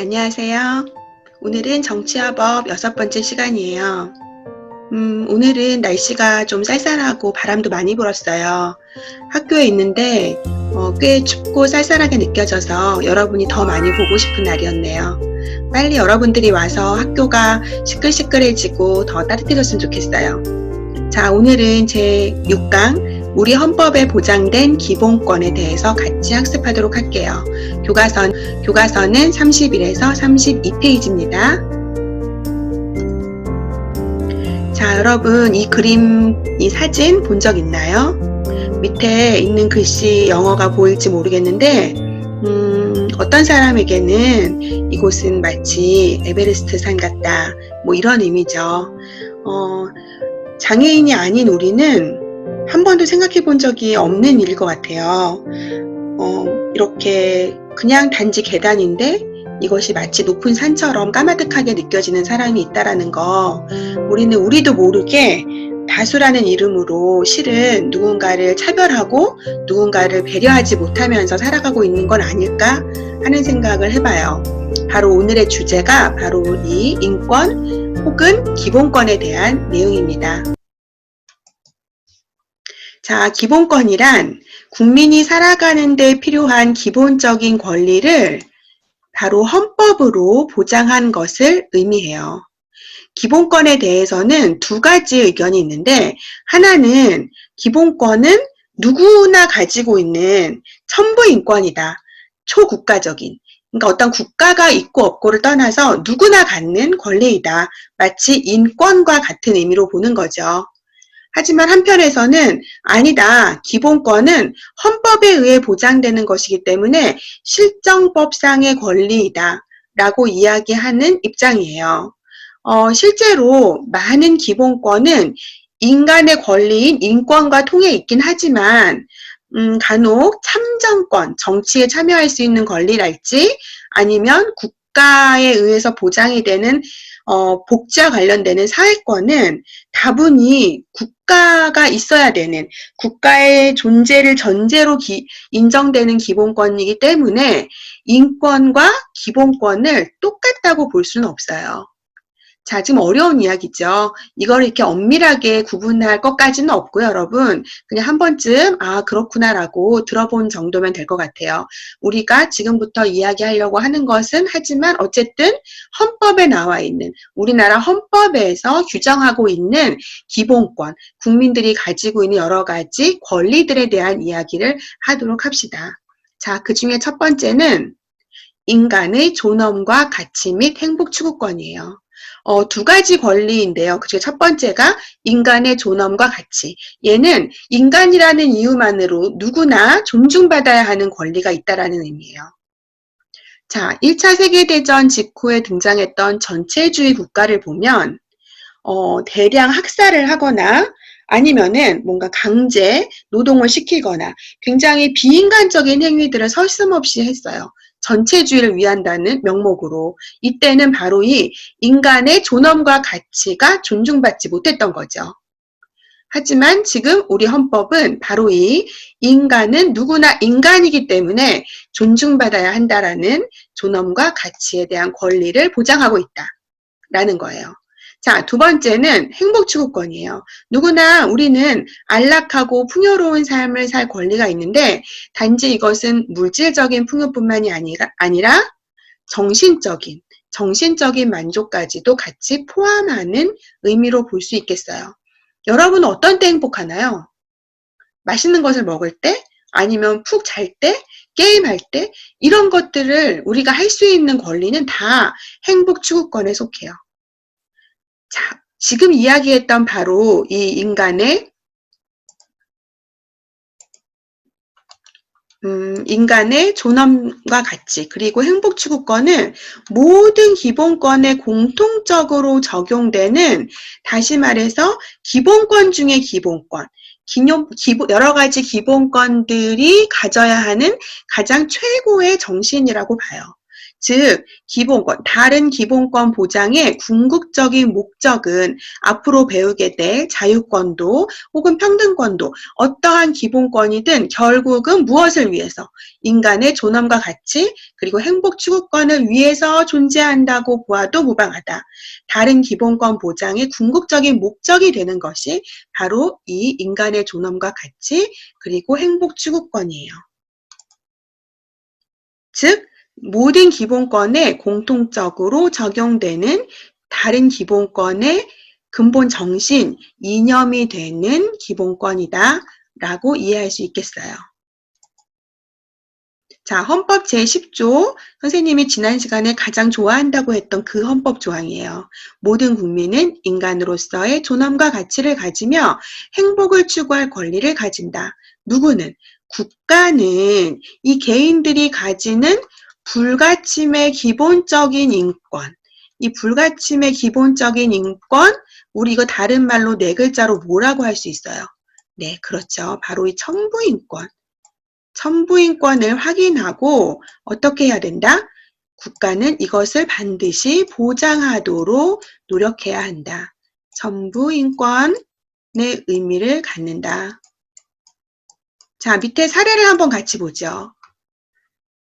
안녕하세요. 오늘은 정치와 법 6번째 시간이에요. 오늘은 날씨가 좀 쌀쌀하고 바람도 많이 불었어요. 학교에 있는데 꽤 춥고 쌀쌀하게 느껴져서 여러분이 더 많이 보고 싶은 날이었네요. 빨리 여러분들이 와서 학교가 시끌시끌해지고 더 따뜻해졌으면 좋겠어요. 자, 오늘은 제6강 우리 헌법에 보장된 기본권에 대해서 같이 학습하도록 할게요. 교과서는 31에서 32페이지입니다. 자, 여러분 이 그림, 이 사진 본 적 있나요? 밑에 있는 글씨 영어가 보일지 모르겠는데 어떤 사람에게는 이곳은 마치 에베레스트 산 같다, 뭐 이런 의미죠. 장애인이 아닌 우리는 한 번도 생각해 본 적이 없는 일일 것 같아요. 이렇게 그냥 단지 계단인데 이것이 마치 높은 산처럼 까마득하게 느껴지는 사람이 있다라는 거, 우리도 모르게 다수라는 이름으로 실은 누군가를 차별하고 누군가를 배려하지 못하면서 살아가고 있는 건 아닐까 하는 생각을 해봐요. 바로 오늘의 주제가 바로 이 인권 혹은 기본권에 대한 내용입니다. 자, 기본권이란 국민이 살아가는 데 필요한 기본적인 권리를 바로 헌법으로 보장한 것을 의미해요. 기본권에 대해서는 두 가지 의견이 있는데, 하나는 기본권은 누구나 가지고 있는 천부인권이다. 초국가적인. 그러니까 어떤 국가가 있고 없고를 떠나서 누구나 갖는 권리이다. 마치 인권과 같은 의미로 보는 거죠. 하지만 한편에서는 아니다. 기본권은 헌법에 의해 보장되는 것이기 때문에 실정법상의 권리이다. 라고 이야기하는 입장이에요. 실제로 많은 기본권은 인간의 권리인 인권과 통해 있긴 하지만 간혹 참정권, 정치에 참여할 수 있는 권리랄지 아니면 국가에 의해서 보장이 되는 복지와 관련되는 사회권은 다분히 국가가 있어야 되는, 국가의 존재를 전제로 인정되는 기본권이기 때문에 인권과 기본권을 똑같다고 볼 수는 없어요. 자, 지금 어려운 이야기죠. 이걸 이렇게 엄밀하게 구분할 것까지는 없고요, 여러분. 그냥 한 번쯤 그렇구나라고 들어본 정도면 될 것 같아요. 우리가 지금부터 이야기하려고 하는 것은 하지만 어쨌든 헌법에 나와 있는, 우리나라 헌법에서 규정하고 있는 기본권, 국민들이 가지고 있는 여러 가지 권리들에 대한 이야기를 하도록 합시다. 자, 그 중에 첫 번째는 인간의 존엄과 가치 및 행복 추구권이에요. 두 가지 권리인데요. 그중에 첫 번째가 인간의 존엄과 가치. 얘는 인간이라는 이유만으로 누구나 존중받아야 하는 권리가 있다라는 의미예요. 자, 1차 세계대전 직후에 등장했던 전체주의 국가를 보면 대량 학살을 하거나 아니면은 뭔가 강제 노동을 시키거나 굉장히 비인간적인 행위들을 서슴없이 했어요. 전체주의를 위한다는 명목으로. 이때는 바로 이 인간의 존엄과 가치가 존중받지 못했던 거죠. 하지만 지금 우리 헌법은 바로 이 인간은 누구나 인간이기 때문에 존중받아야 한다라는 존엄과 가치에 대한 권리를 보장하고 있다라는 거예요. 자, 두 번째는 행복추구권이에요. 누구나 우리는 안락하고 풍요로운 삶을 살 권리가 있는데 단지 이것은 물질적인 풍요뿐만이 아니라 정신적인 만족까지도 같이 포함하는 의미로 볼 수 있겠어요. 여러분은 어떤 때 행복하나요? 맛있는 것을 먹을 때? 아니면 푹 잘 때? 게임할 때? 이런 것들을 우리가 할 수 있는 권리는 다 행복추구권에 속해요. 자, 지금 이야기했던 바로 이 인간의 존엄과 가치 그리고 행복추구권은 모든 기본권에 공통적으로 적용되는, 다시 말해서 기본권 중에 기본권, 여러 가지 기본권들이 가져야 하는 가장 최고의 정신이라고 봐요. 즉, 기본권, 다른 기본권 보장의 궁극적인 목적은 앞으로 배우게 될 자유권도 혹은 평등권도 어떠한 기본권이든 결국은 무엇을 위해서? 인간의 존엄과 가치 그리고 행복 추구권을 위해서 존재한다고 보아도 무방하다. 다른 기본권 보장의 궁극적인 목적이 되는 것이 바로 이 인간의 존엄과 가치 그리고 행복 추구권이에요. 즉, 모든 기본권에 공통적으로 적용되는 다른 기본권의 근본 정신, 이념이 되는 기본권이다 라고 이해할 수 있겠어요. 자, 헌법 제10조, 선생님이 지난 시간에 가장 좋아한다고 했던 그 헌법 조항이에요. 모든 국민은 인간으로서의 존엄과 가치를 가지며 행복을 추구할 권리를 가진다. 누구는? 국가는 이 개인들이 가지는 불가침의 기본적인 인권, 이 불가침의 기본적인 인권, 우리 이거 다른 말로 네 글자로 뭐라고 할 수 있어요? 네, 그렇죠. 바로 이 천부인권. 천부인권을 확인하고 어떻게 해야 된다? 국가는 이것을 반드시 보장하도록 노력해야 한다. 천부인권의 의미를 갖는다. 자, 밑에 사례를 한번 같이 보죠.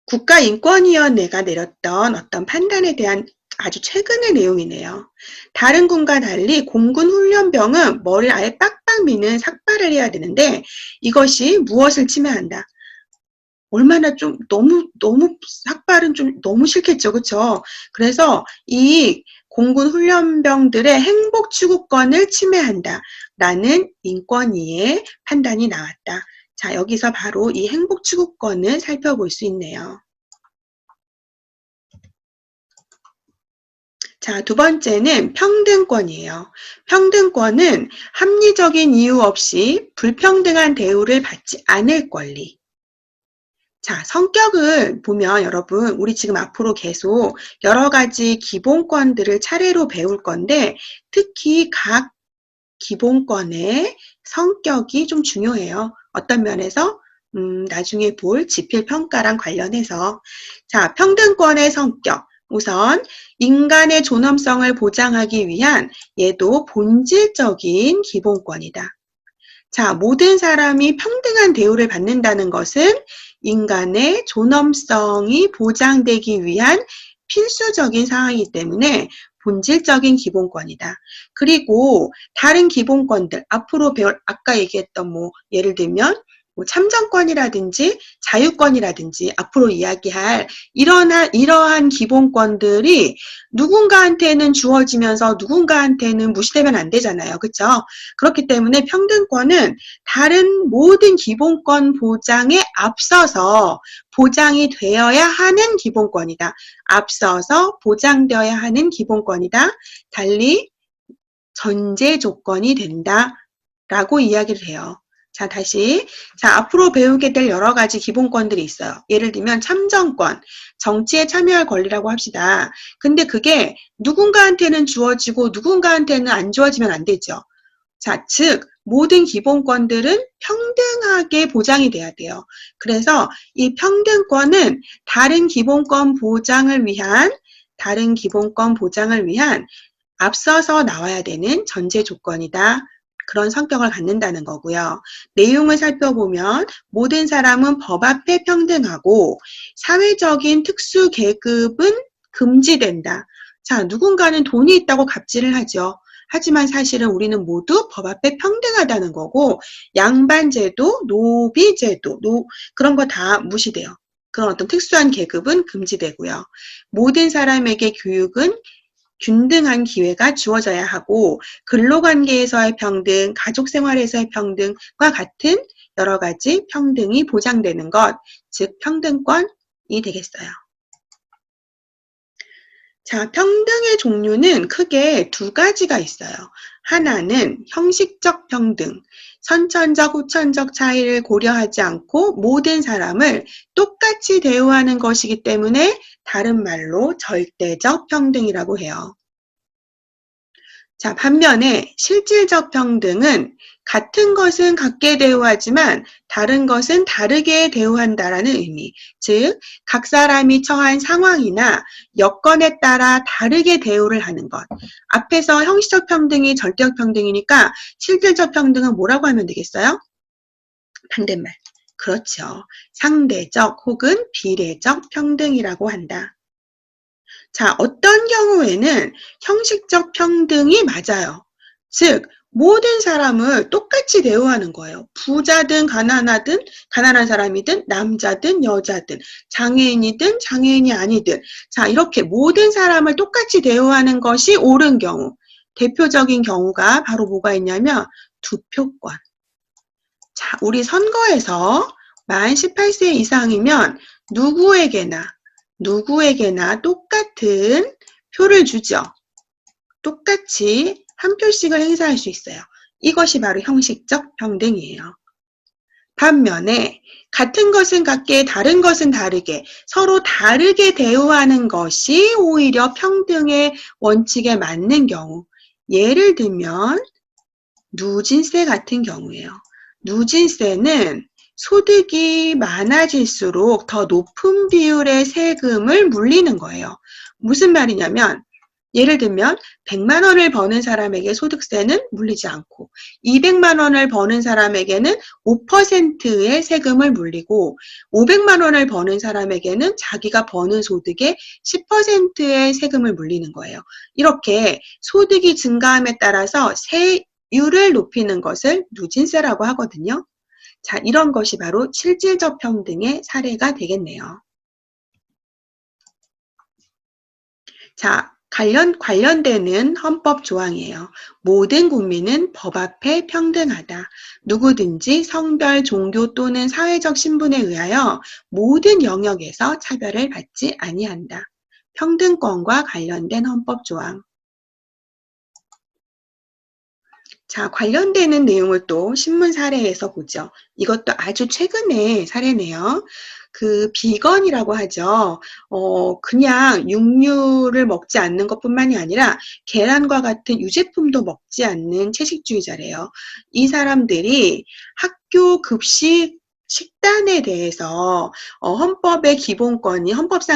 국가인권위원회가 내렸던 어떤 판단에 대한 아주 최근의 내용이네요. 다른 군과 달리 공군 훈련병은 머리를 아예 빡빡 미는 삭발을 해야 되는데 이것이 무엇을 침해한다? 얼마나 좀 너무 삭발은 좀 너무 싫겠죠. 그쵸? 그래서 이 공군 훈련병들의 행복 추구권을 침해한다. 라는 인권위의 판단이 나왔다. 자, 여기서 바로 이 행복 추구권을 살펴볼 수 있네요. 자, 두 번째는 평등권이에요. 평등권은 합리적인 이유 없이 불평등한 대우를 받지 않을 권리. 자, 성격을 보면 여러분, 우리 지금 앞으로 계속 여러 가지 기본권들을 차례로 배울 건데, 특히 각 기본권의 성격이 좀 중요해요. 어떤 면에서? 나중에 볼 지필평가랑 관련해서. 자, 평등권의 성격. 우선, 인간의 존엄성을 보장하기 위한 얘도 본질적인 기본권이다. 자, 모든 사람이 평등한 대우를 받는다는 것은 인간의 존엄성이 보장되기 위한 필수적인 사항이기 때문에 본질적인 기본권이다. 그리고 다른 기본권들, 앞으로 배울 아까 얘기했던 예를 들면 참정권이라든지 자유권이라든지 앞으로 이야기할 이러한 기본권들이 누군가한테는 주어지면서 누군가한테는 무시되면 안 되잖아요. 그렇죠? 그렇기 때문에 평등권은 다른 모든 기본권 보장에 앞서서 보장이 되어야 하는 기본권이다. 앞서서 보장되어야 하는 기본권이다. 달리 전제 조건이 된다라고 이야기를 해요. 자, 다시. 자, 앞으로 배우게 될 여러 가지 기본권들이 있어요. 예를 들면 참정권, 정치에 참여할 권리라고 합시다. 근데 그게 누군가한테는 주어지고 누군가한테는 안 주어지면 안 되죠. 자, 즉 모든 기본권들은 평등하게 보장이 돼야 돼요. 그래서 이 평등권은 다른 기본권 보장을 위한 앞서서 나와야 되는 전제 조건이다. 그런 성격을 갖는다는 거고요. 내용을 살펴보면 모든 사람은 법 앞에 평등하고 사회적인 특수 계급은 금지된다. 자, 누군가는 돈이 있다고 갑질을 하죠. 하지만 사실은 우리는 모두 법 앞에 평등하다는 거고 양반제도, 노비제도, 그런 거 다 무시돼요. 그런 어떤 특수한 계급은 금지되고요. 모든 사람에게 교육은 균등한 기회가 주어져야 하고 근로관계에서의 평등, 가족생활에서의 평등과 같은 여러 가지 평등이 보장되는 것, 즉 평등권이 되겠어요. 자, 평등의 종류는 크게 두 가지가 있어요. 하나는 형식적 평등, 선천적, 후천적 차이를 고려하지 않고 모든 사람을 똑같이 대우하는 것이기 때문에 다른 말로 절대적 평등이라고 해요. 자, 반면에 실질적 평등은 같은 것은 같게 대우하지만 다른 것은 다르게 대우한다라는 의미. 즉, 각 사람이 처한 상황이나 여건에 따라 다르게 대우를 하는 것. 앞에서 형식적 평등이 절대적 평등이니까 실질적 평등은 뭐라고 하면 되겠어요? 반대말. 그렇죠. 상대적 혹은 비례적 평등이라고 한다. 자, 어떤 경우에는 형식적 평등이 맞아요. 즉, 모든 사람을 똑같이 대우하는 거예요. 부자든 가난하든 가난한 사람이든 남자든 여자든 장애인이든 장애인이 아니든 자, 이렇게 모든 사람을 똑같이 대우하는 것이 옳은 경우. 대표적인 경우가 바로 뭐가 있냐면 투표권. 자, 우리 선거에서 만 18세 이상이면 누구에게나 똑같은 표를 주죠. 똑같이 한 표씩을 행사할 수 있어요. 이것이 바로 형식적 평등이에요. 반면에 같은 것은 같게 다른 것은 다르게 서로 다르게 대우하는 것이 오히려 평등의 원칙에 맞는 경우. 예를 들면 누진세 같은 경우예요. 누진세는 소득이 많아질수록 더 높은 비율의 세금을 물리는 거예요. 무슨 말이냐면 예를 들면 100만 원을 버는 사람에게 소득세는 물리지 않고 200만 원을 버는 사람에게는 5%의 세금을 물리고 500만 원을 버는 사람에게는 자기가 버는 소득의 10%의 세금을 물리는 거예요. 이렇게 소득이 증가함에 따라서 세율을 높이는 것을 누진세라고 하거든요. 자, 이런 것이 바로 실질적 평등의 사례가 되겠네요. 자, 관련되는 헌법 조항이에요. 모든 국민은 법 앞에 평등하다. 누구든지 성별, 종교 또는 사회적 신분에 의하여 모든 영역에서 차별을 받지 아니한다. 평등권과 관련된 헌법 조항. 자, 관련되는 내용을 또 신문 사례에서 보죠. 이것도 아주 최근의 사례네요. 그 비건이라고 하죠. 그냥 육류를 먹지 않는 것뿐만이 아니라 계란과 같은 유제품도 먹지 않는 채식주의자래요. 이 사람들이 학교 급식 식단에 대해서 헌법상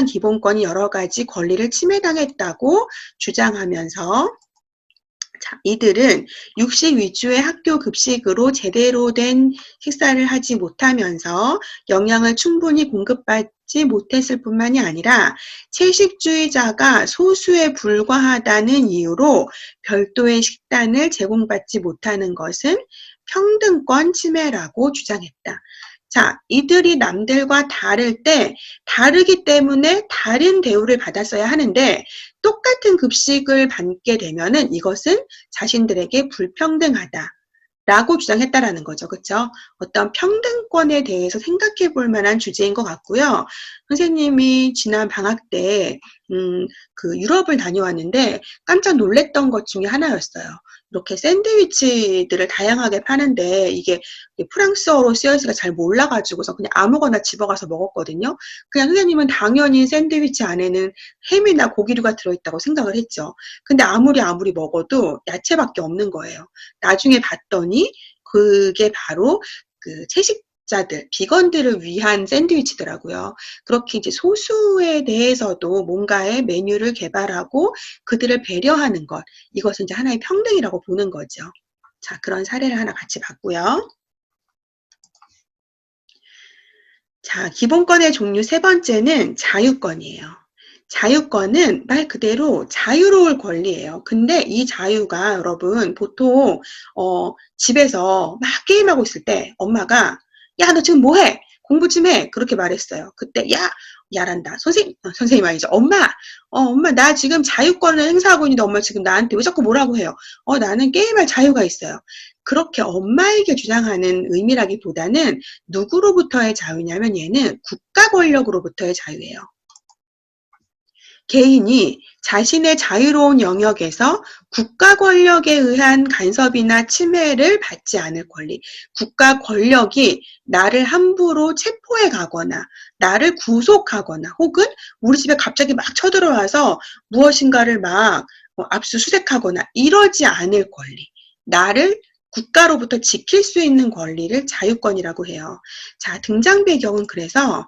기본권이 여러 가지 권리를 침해당했다고 주장하면서 자, 이들은 육식 위주의 학교 급식으로 제대로 된 식사를 하지 못하면서 영양을 충분히 공급받지 못했을 뿐만이 아니라 채식주의자가 소수에 불과하다는 이유로 별도의 식단을 제공받지 못하는 것은 평등권 침해라고 주장했다. 자, 이들이 남들과 다를 때 다르기 때문에 다른 대우를 받았어야 하는데 똑같은 급식을 받게 되면은 이것은 자신들에게 불평등하다. 라고 주장했다라는 거죠. 그렇죠? 어떤 평등권에 대해서 생각해 볼 만한 주제인 것 같고요. 선생님이 지난 방학 때 그 유럽을 다녀왔는데 깜짝 놀랐던 것 중에 하나였어요. 이렇게 샌드위치들을 다양하게 파는데 이게 프랑스어로 쓰여 있으니까 잘 몰라가지고서 그냥 아무거나 집어가서 먹었거든요. 그냥 선생님은 당연히 샌드위치 안에는 햄이나 고기류가 들어있다고 생각을 했죠. 근데 아무리 먹어도 야채밖에 없는 거예요. 나중에 봤더니 그게 바로 그 채식자들, 비건들을 위한 샌드위치더라고요. 그렇게 이제 소수에 대해서도 뭔가의 메뉴를 개발하고 그들을 배려하는 것, 이것은 이제 하나의 평등이라고 보는 거죠. 자, 그런 사례를 하나 같이 봤고요. 자, 기본권의 종류 세 번째는 자유권이에요. 자유권은 말 그대로 자유로울 권리예요. 근데 이 자유가 여러분 보통 집에서 막 게임하고 있을 때 엄마가 야, 너 지금 뭐 해? 공부 좀 해. 그렇게 말했어요. 그때 야란다. 선생님 아니죠. 엄마 나 지금 자유권을 행사하고 있는데 엄마 지금 나한테 왜 자꾸 뭐라고 해요? 나는 게임할 자유가 있어요. 그렇게 엄마에게 주장하는 의미라기보다는 누구로부터의 자유냐면 얘는 국가 권력으로부터의 자유예요. 개인이 자신의 자유로운 영역에서 국가 권력에 의한 간섭이나 침해를 받지 않을 권리. 국가 권력이 나를 함부로 체포해 가거나 나를 구속하거나 혹은 우리 집에 갑자기 막 쳐들어와서 무엇인가를 막 압수수색하거나 이러지 않을 권리, 나를 국가로부터 지킬 수 있는 권리를 자유권이라고 해요. 자, 등장 배경은 그래서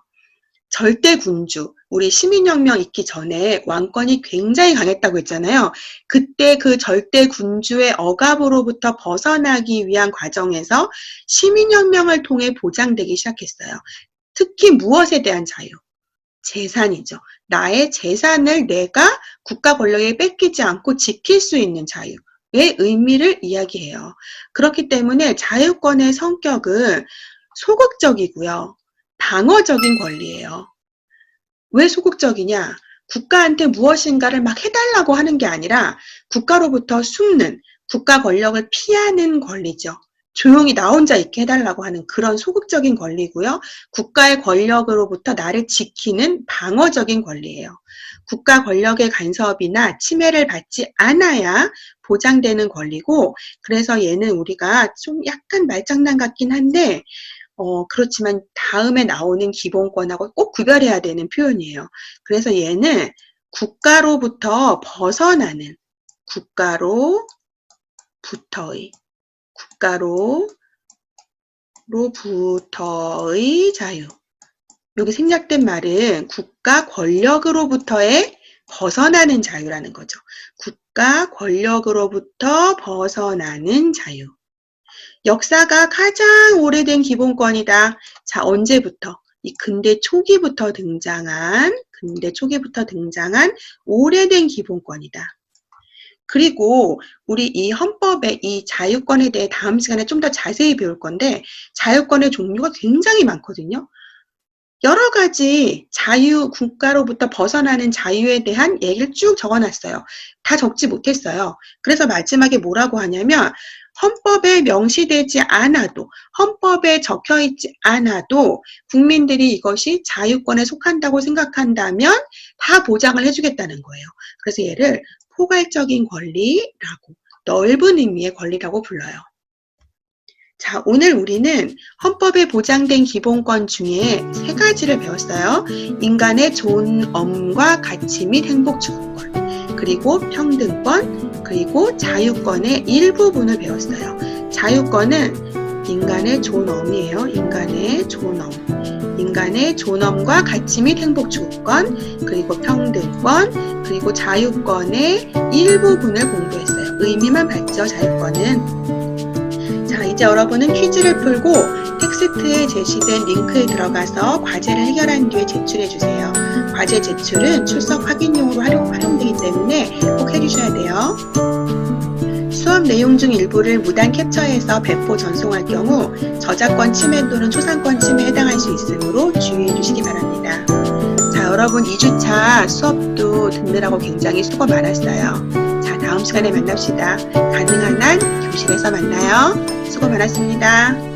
절대군주, 우리 시민혁명 있기 전에 왕권이 굉장히 강했다고 했잖아요. 그때 그 절대군주의 억압으로부터 벗어나기 위한 과정에서 시민혁명을 통해 보장되기 시작했어요. 특히 무엇에 대한 자유? 재산이죠. 나의 재산을 내가 국가 권력에 뺏기지 않고 지킬 수 있는 자유의 의미를 이야기해요. 그렇기 때문에 자유권의 성격은 소극적이고요. 방어적인 권리예요. 왜 소극적이냐? 국가한테 무엇인가를 막 해달라고 하는 게 아니라 국가로부터 숨는, 국가 권력을 피하는 권리죠. 조용히 나 혼자 있게 해달라고 하는 그런 소극적인 권리고요. 국가의 권력으로부터 나를 지키는 방어적인 권리예요. 국가 권력의 간섭이나 침해를 받지 않아야 보장되는 권리고, 그래서 얘는 우리가 좀 약간 말장난 같긴 한데 그렇지만 다음에 나오는 기본권하고 꼭 구별해야 되는 표현이에요. 그래서 얘는 국가로부터 벗어나는, 국가로부터의 자유. 여기 생략된 말은 국가 권력으로부터의 벗어나는 자유라는 거죠. 국가 권력으로부터 벗어나는 자유. 역사가 가장 오래된 기본권이다. 자, 언제부터? 이 근대 초기부터 등장한 오래된 기본권이다. 그리고 우리 이 헌법의 이 자유권에 대해 다음 시간에 좀 더 자세히 배울 건데, 자유권의 종류가 굉장히 많거든요. 여러 가지 자유, 국가로부터 벗어나는 자유에 대한 얘기를 쭉 적어놨어요. 다 적지 못했어요. 그래서 마지막에 뭐라고 하냐면, 헌법에 명시되지 않아도, 헌법에 적혀있지 않아도 국민들이 이것이 자유권에 속한다고 생각한다면 다 보장을 해주겠다는 거예요. 그래서 얘를 포괄적인 권리라고, 넓은 의미의 권리라고 불러요. 자, 오늘 우리는 헌법에 보장된 기본권 중에 3가지를 배웠어요. 인간의 존엄과 가치 및 행복 추구권, 그리고 평등권, 그리고 자유권의 일부분을 배웠어요. 자유권은 인간의 존엄이에요. 인간의 존엄과 가치 및 행복 추구권, 그리고 평등권, 그리고 자유권의 일부분을 공부했어요. 의미만 봤죠, 자유권은. 자, 이제 여러분은 퀴즈를 풀고 텍스트에 제시된 링크에 들어가서 과제를 해결한 뒤에 제출해주세요. 과제 제출은 출석 확인용으로 활용되기 때문에 꼭 해주셔야 돼요. 수업 내용 중 일부를 무단 캡처해서 배포 전송할 경우 저작권 침해 또는 초상권 침해에 해당할 수 있으므로 주의해 주시기 바랍니다. 자, 여러분 2주차 수업도 듣느라고 굉장히 수고 많았어요. 자, 다음 시간에 만납시다. 가능한 한 교실에서 만나요. 수고 많았습니다.